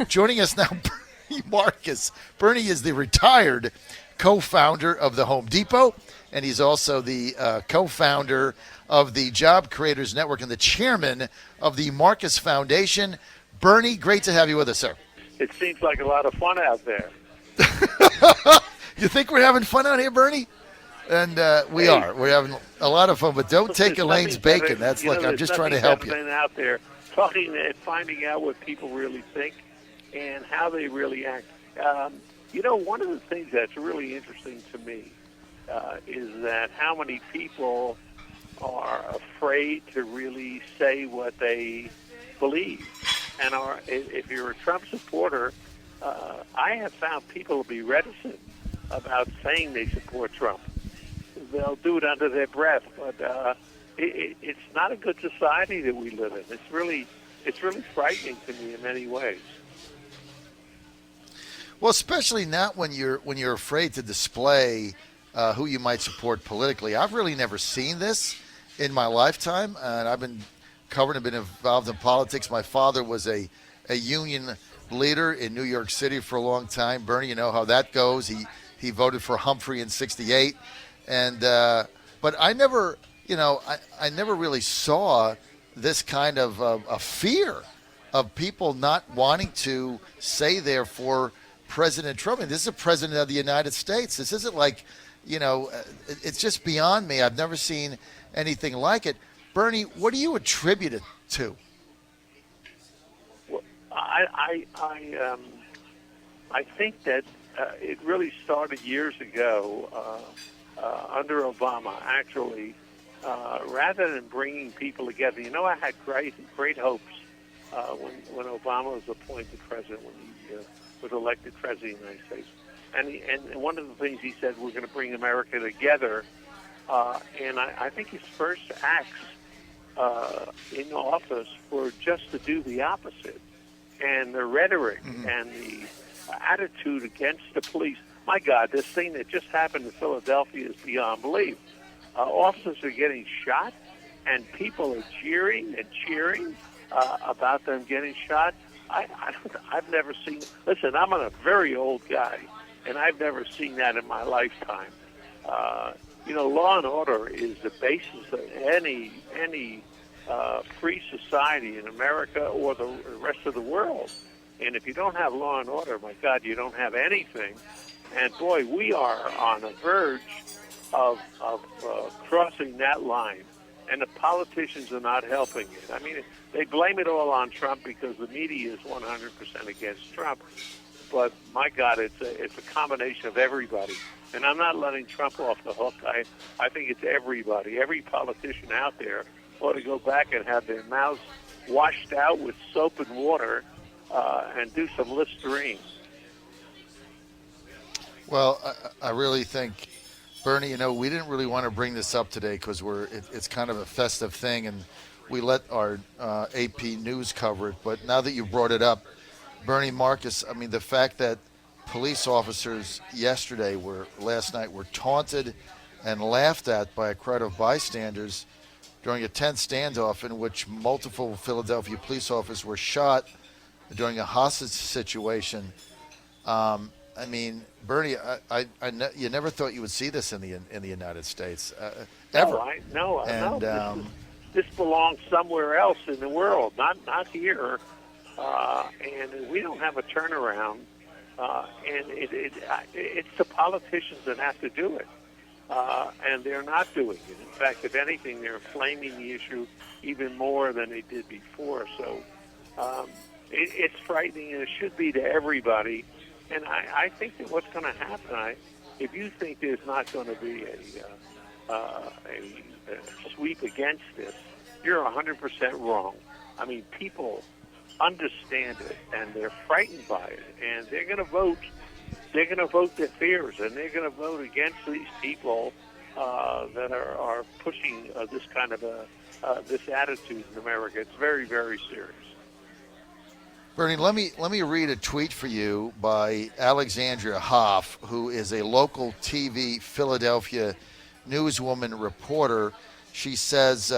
Joining us now, Bernie Marcus. Bernie is the retired co-founder of the Home Depot, and he's also the co-founder of the Job Creators Network and the chairman of the Marcus Foundation. Bernie, great to have you with us, sir. It seems like a lot of fun out there. You think we're having fun out here, Bernie? And we are. We're having a lot of fun, but don't take Elaine's bacon. That's like, I'm just trying to help you. Out there talking and finding out what people really think and how they really act. One of the things that's really interesting to me is that how many people are afraid to really say what they believe. And if you're a Trump supporter, I have found people to be reticent about saying they support Trump. They'll do it under their breath, but it's not a good society that we live in. It's really frightening to me in many ways. Well, especially not when you're afraid to display who you might support politically. I've really never seen this in my lifetime, and I've been covered and been involved in politics. My father was a union leader in New York City for a long time. Bernie, you know how that goes. He voted for Humphrey in '68, and but I never, I never really saw this kind of a fear of people not wanting to say they're for President Trump. And this is a president of the United States. This isn't like, it's just beyond me. I've never seen anything like it. Bernie, what do you attribute it to? Well, I think that it really started years ago under Obama, actually. Rather than bringing people together, I had great hopes when Obama was appointed president, when he was elected president of the United States. And one of the things he said, we're going to bring America together. And I think his first acts in office were just to do the opposite. And the rhetoric and the attitude against the police. My God, this thing that just happened in Philadelphia is beyond belief. Officers are getting shot, and people are jeering and cheering about them getting shot. I've never seen. Listen, I'm a very old guy, and I've never seen that in my lifetime. Law and order is the basis of any free society in America or the rest of the world. And if you don't have law and order, my God, you don't have anything. And boy, we are on the verge of crossing that line, and the politicians are not helping it. I mean, they blame it all on Trump because the media is 100% against Trump. But my God, it's a combination of everybody. And I'm not letting Trump off the hook. I think it's everybody. Every politician out there ought to go back and have their mouths washed out with soap and water and do some Listerine. Well, I really think, Bernie, we didn't really want to bring this up today because it's kind of a festive thing, and we let our AP News cover it. But now that you brought it up, Bernie Marcus, I mean, the fact that police officers last night were taunted and laughed at by a crowd of bystanders during a tense standoff in which multiple Philadelphia police officers were shot during a hostage situation. I mean, Bernie, you never thought you would see this in the United States, ever. No. This belongs somewhere else in the world, not here. And we don't have a turnaround. And it's the politicians that have to do it, and they're not doing it. In fact, if anything, they're inflaming the issue even more than they did before. So it's frightening, and it should be to everybody. And I think that what's going to happen, if you think there's not going to be a sweep against this, you're 100% wrong. I mean, people understand it, and they're frightened by it, and they're going to vote. They're going to vote their fears, and they're going to vote against these people that are pushing this kind of this attitude in America. It's very, very serious. Bernie, let me read a tweet for you by Alexandria Hoff, who is a local TV Philadelphia newswoman reporter. She says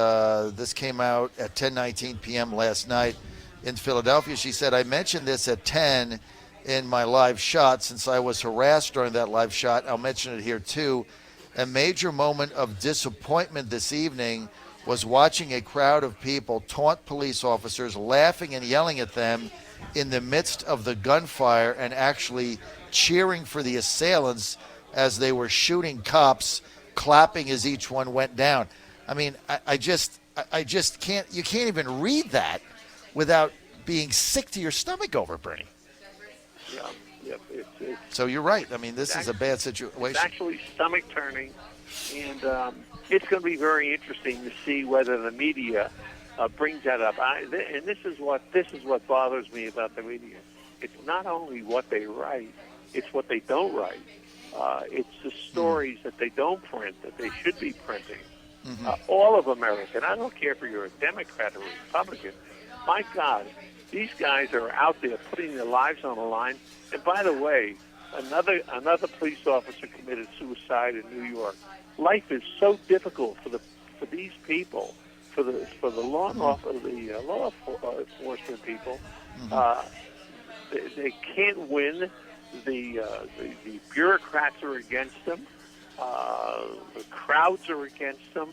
this came out at 10:19 p.m. last night. in Philadelphia. She said, I mentioned this at 10 in my live shot since I was harassed during that live shot. I'll mention it here too. A major moment of disappointment this evening was watching a crowd of people taunt police officers, laughing and yelling at them in the midst of the gunfire and actually cheering for the assailants as they were shooting cops, clapping as each one went down. I mean, I just can't, you can't even read that without being sick to your stomach over, Bernie. Yeah, yep. So you're right. I mean, this is a bad situation. It's actually stomach turning, and it's going to be very interesting to see whether the media brings that up. And this is what bothers me about the media. It's not only what they write; it's what they don't write. It's the stories that they don't print that they should be printing. All of America, and I don't care if you're a Democrat or a Republican. My God, these guys are out there putting their lives on the line. And by the way, another police officer committed suicide in New York. Life is so difficult for these people, for the law enforcement people. They can't win. The bureaucrats are against them. The crowds are against them.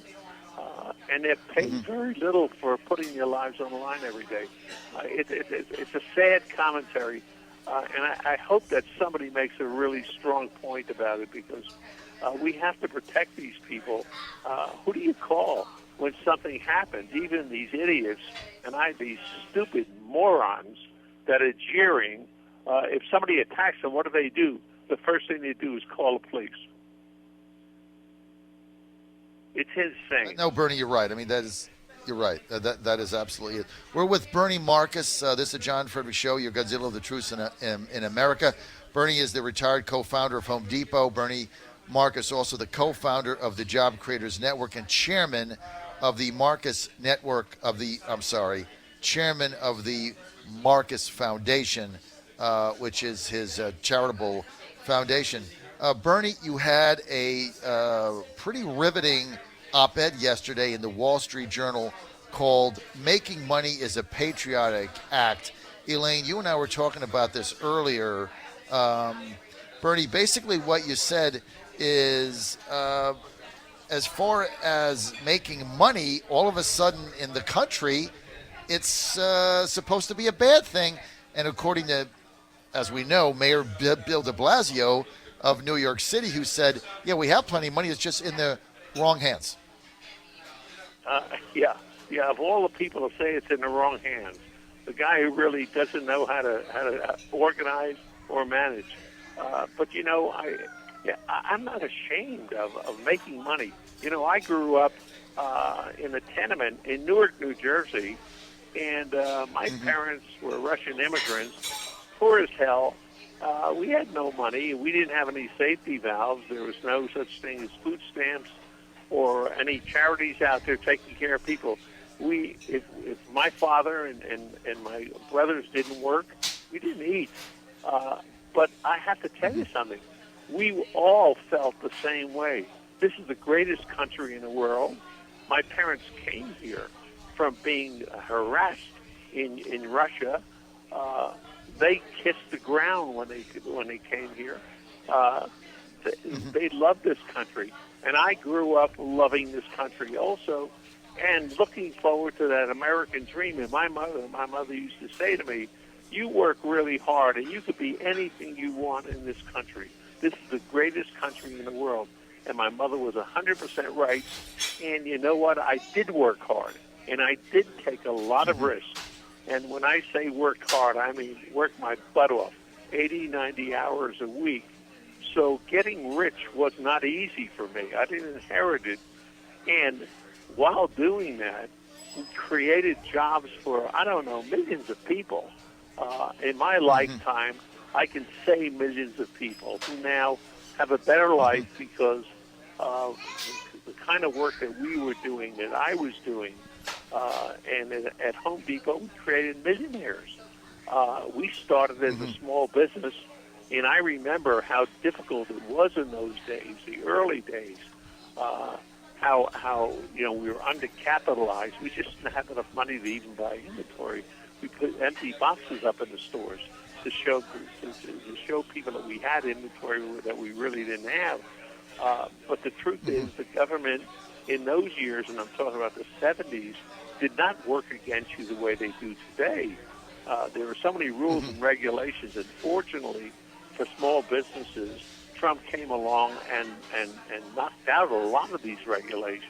And they're paid very little for putting their lives on the line every day. It's a sad commentary, and I hope that somebody makes a really strong point about it, because we have to protect these people. Who do you call when something happens? Even these idiots and these stupid morons that are jeering. If somebody attacks them, what do? The first thing they do is call the police. It's insane. No, Bernie, you're right. I mean, you're right. That is absolutely it. We're with Bernie Marcus. This is the John Fredericks Show, your Godzilla of the Truth in America. Bernie is the retired co-founder of Home Depot. Bernie Marcus, also the co-founder of the Job Creators Network and chairman of the Marcus Network chairman of the Marcus Foundation, which is his charitable foundation. Bernie, you had a pretty riveting op-ed yesterday in the Wall Street Journal called "Making Money is a Patriotic Act." Elaine, you and I were talking about this earlier. Bernie, basically what you said is as far as making money, all of a sudden in the country, it's supposed to be a bad thing. And according to, as we know, Mayor Bill de Blasio of New York City, who said, yeah, we have plenty of money, it's just in the wrong hands. Yeah, of all the people to say it's in the wrong hands, the guy who really doesn't know how to organize or manage. But, you know, I'm not ashamed of making money. You know, I grew up in a tenement in Newark, New Jersey, and my parents were Russian immigrants, poor as hell. We had no money. We didn't have any safety valves. There was no such thing as food stamps or any charities out there taking care of people. If my father and my brothers didn't work, we didn't eat. But I have to tell you something. We all felt the same way. This is the greatest country in the world. My parents came here from being harassed in Russia. They kissed the ground when they came here. They loved this country, and I grew up loving this country also, and looking forward to that American dream. And my mother used to say to me, "You work really hard, and you could be anything you want in this country. This is the greatest country in the world." And my mother was 100% right. And you know what? I did work hard, and I did take a lot of risks. And when I say work hard, I mean work my butt off, 80, 90 hours a week. So getting rich was not easy for me. I didn't inherit it. And while doing that, we created jobs for, millions of people. In my lifetime, I can say millions of people who now have a better life because of the kind of work that we were doing, that I was doing. And at Home Depot, we created millionaires. We started as a small business, and I remember how difficult it was in those days, the early days. How we were undercapitalized. We just didn't have enough money to even buy inventory. We put empty boxes up in the stores to show people that we had inventory that we really didn't have. But the truth is, the government in those years, and I'm talking about the 70s, did not work against you the way they do today. There were so many rules and regulations, and fortunately for small businesses, Trump came along and knocked out a lot of these regulations.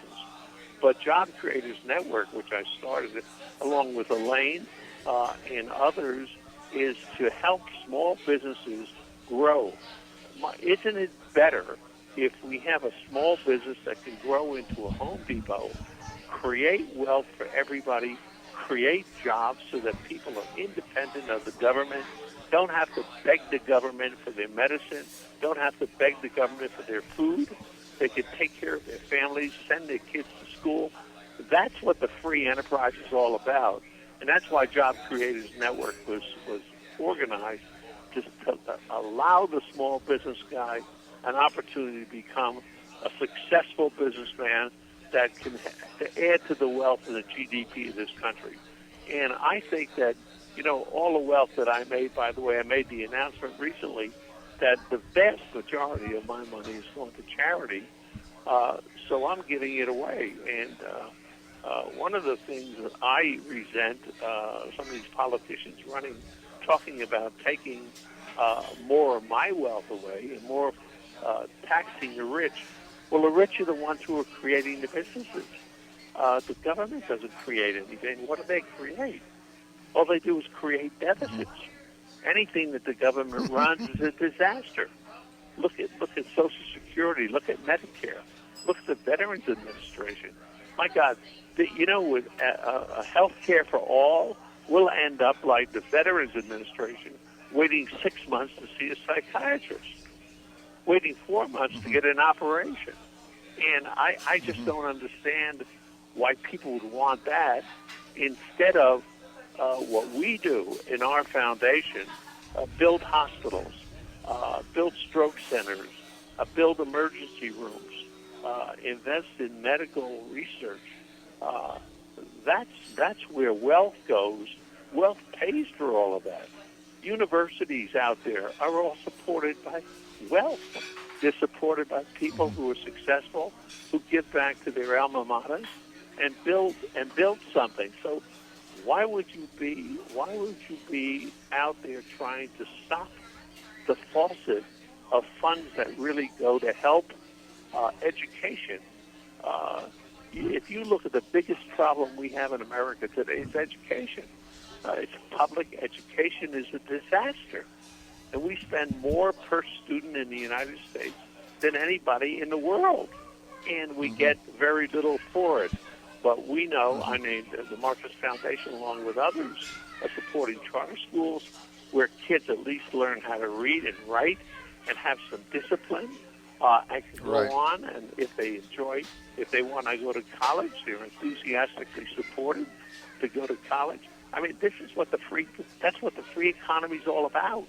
But Job Creators Network, which I started along with Elaine and others, is to help small businesses grow. Isn't it better if we have a small business that can grow into a Home Depot, create wealth for everybody, create jobs so that people are independent of the government, don't have to beg the government for their medicine, don't have to beg the government for their food. They can take care of their families, send their kids to school. That's what the free enterprise is all about. And that's why Job Creators Network was organized to allow the small business guy an opportunity to become a successful businessman that can add to the wealth and the GDP of this country. And I think that, all the wealth that I made, by the way, I made the announcement recently that the vast majority of my money is going to charity, so I'm giving it away. And one of the things that I resent, some of these politicians talking about taking more of my wealth away and more taxing the rich. Well, the rich are the ones who are creating the businesses. The government doesn't create anything. What do they create? All they do is create deficits. Anything that the government runs is a disaster. Look at Social Security. Look at Medicare. Look at the Veterans Administration. My God, with health care for all, we'll end up like the Veterans Administration, waiting 6 months to see a psychiatrist, waiting 4 months to get an operation. And I just don't understand why people would want that instead of what we do in our foundation, build hospitals, build stroke centers, build emergency rooms, invest in medical research. That's where wealth goes. Wealth pays for all of that. Universities out there are all supported by wealth. They're supported by people who are successful, who give back to their alma maters and build something. So why would you be out there trying to stop the faucet of funds that really go to help education? If you look at the biggest problem we have in America today, it's education. It's public education is a disaster. And we spend more per student in the United States than anybody in the world. And we get very little for it. But we know, the Marcus Foundation, along with others, are supporting charter schools where kids at least learn how to read and write and have some discipline and can go on. And if they want to go to college, they're enthusiastically supported to go to college. This is what that's what the free economy is all about.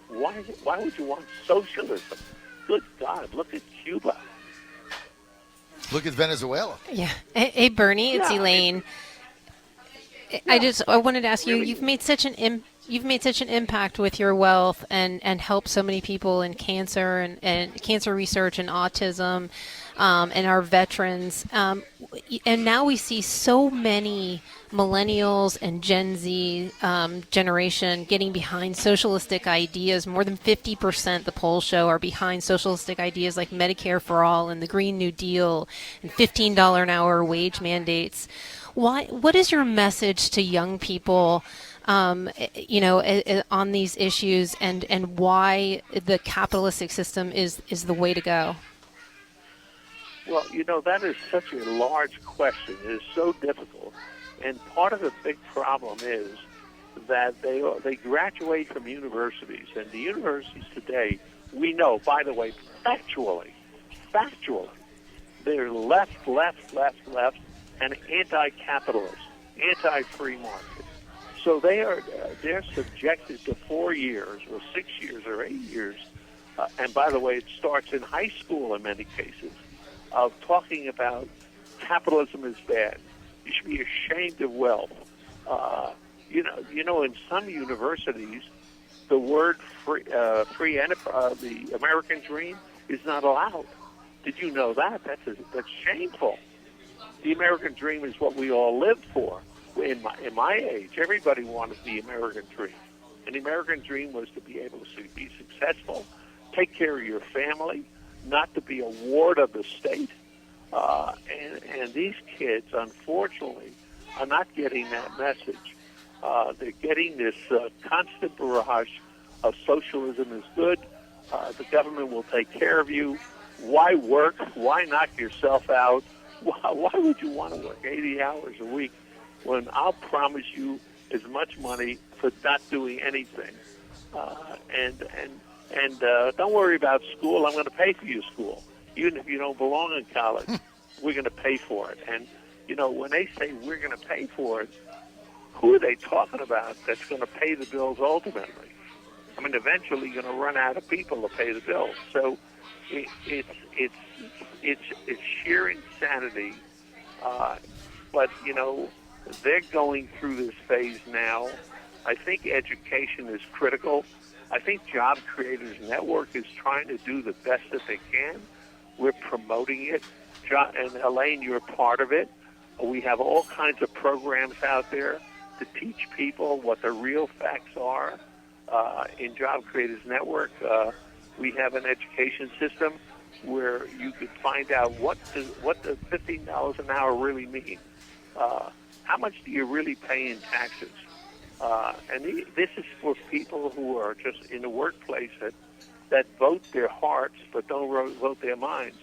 Why would you want socialism? Good God, look at Cuba. Look at Venezuela. Yeah. Hey, Bernie, it's Elaine. I wanted to ask you. You've made such an impact with your wealth and helped so many people in cancer and cancer research and autism, and our veterans. And now we see so many millennials and Gen Z generation getting behind socialistic ideas. More than 50%, the polls show, are behind socialistic ideas like Medicare for all and the Green New Deal and $15 an hour wage mandates. What is your message to young people, on these issues, and why the capitalistic system is the way to go? Well, that is such a large question. It is so difficult. And part of the big problem is that they graduate from universities. And the universities today, we know, by the way, factually, they're left, and anti-capitalist, anti-free market. So they're subjected to 4 years or 6 years or 8 years. And by the way, it starts in high school in many cases, of talking about capitalism is bad. You should be ashamed of wealth. In some universities, the word free enterprise, the American dream, is not allowed. Did you know that? That's shameful. The American dream is what we all lived for. In my age, everybody wanted the American dream. And the American dream was to be able to be successful, take care of your family, not to be a ward of the state. And these kids, unfortunately, are not getting that message. They're getting this constant barrage of socialism is good. The government will take care of you. Why work? Why knock yourself out? Why would you want to work 80 hours a week when I'll promise you as much money for not doing anything? And don't worry about school. I'm going to pay for your school. Even if you don't belong in college, we're going to pay for it. And, when they say we're going to pay for it, who are they talking about that's going to pay the bills ultimately? I mean, eventually you're going to run out of people to pay the bills. So it's sheer insanity. But, they're going through this phase now. I think education is critical. I think Job Creators Network is trying to do the best that they can. We're promoting it. John and Elaine, you're part of it. We have all kinds of programs out there to teach people what the real facts are. In Job Creators Network, we have an education system where you could find out what does $15 an hour really mean. How much do you really pay in taxes? And this is for people who are just in the workplace that vote their hearts but don't vote their minds.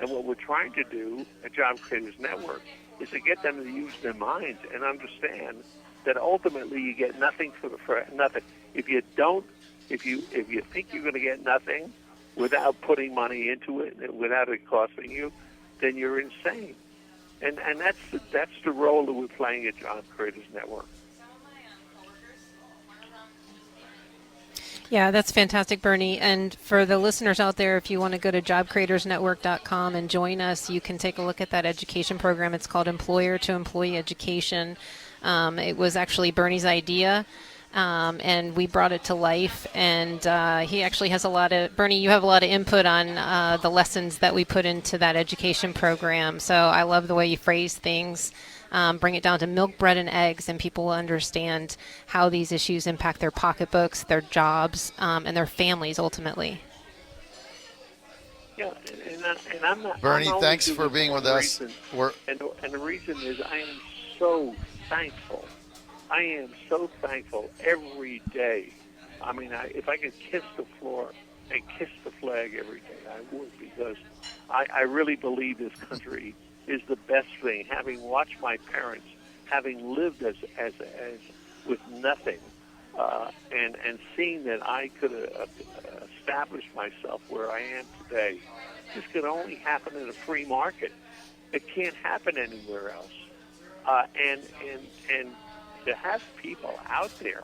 And what we're trying to do at Job Creators Network is to get them to use their minds and understand that ultimately you get nothing for nothing. If you think you're going to get nothing without putting money into it and without it costing you, then you're insane. And that's the role that we're playing at Job Creators Network. Yeah, that's fantastic, Bernie. And for the listeners out there, if you want to go to jobcreatorsnetwork.com and join us, you can take a look at that education program. It's called Employer to Employee Education. It was actually Bernie's idea, and we brought it to life. And he actually has Bernie, you have a lot of input on the lessons that we put into that education program. So I love the way you phrase things. Bring it down to milk, bread, and eggs, and people will understand how these issues impact their pocketbooks, their jobs, and their families ultimately. Yeah, and I'm not. Bernie, I'm thanks for being with us. And the reason is I am so thankful. I am so thankful every day. I mean, if I could kiss the floor and kiss the flag every day, I would, because I really believe this country is the best thing. Having watched my parents, having lived as with nothing, and seeing that I could establish myself where I am today, this could only happen in a free market. It can't happen anywhere else. And to have people out there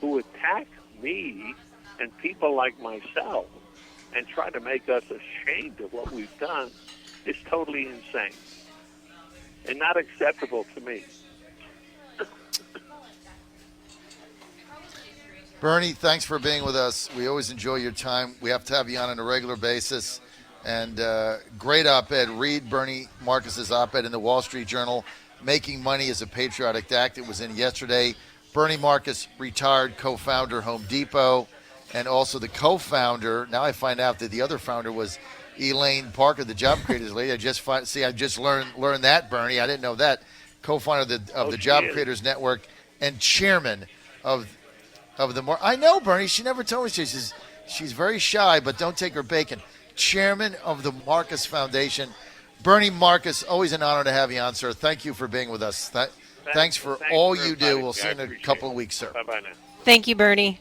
who attack me and people like myself and try to make us ashamed of what we've done is totally insane and not acceptable to me. Bernie, thanks for being with us. We always enjoy your time. We have to have you on a regular basis. And great op-ed. Read Bernie Marcus's op-ed in the Wall Street Journal, Making Money is a Patriotic Act. It was in yesterday. Bernie Marcus, retired co-founder, Home Depot, and also the co-founder. Now I find out that the other founder was Elaine Parker, the Job Creators lady. I just learned that, Bernie. I didn't know that. Co-founder of the Job Creators Network and chairman of the. I know, Bernie. She never told me. She's very shy, but don't take her bacon. Chairman of the Marcus Foundation. Bernie Marcus, always an honor to have you on, sir. Thank you for being with us. Thanks for all you do. We'll see you in a couple of weeks, sir. Bye-bye now. Thank you, Bernie.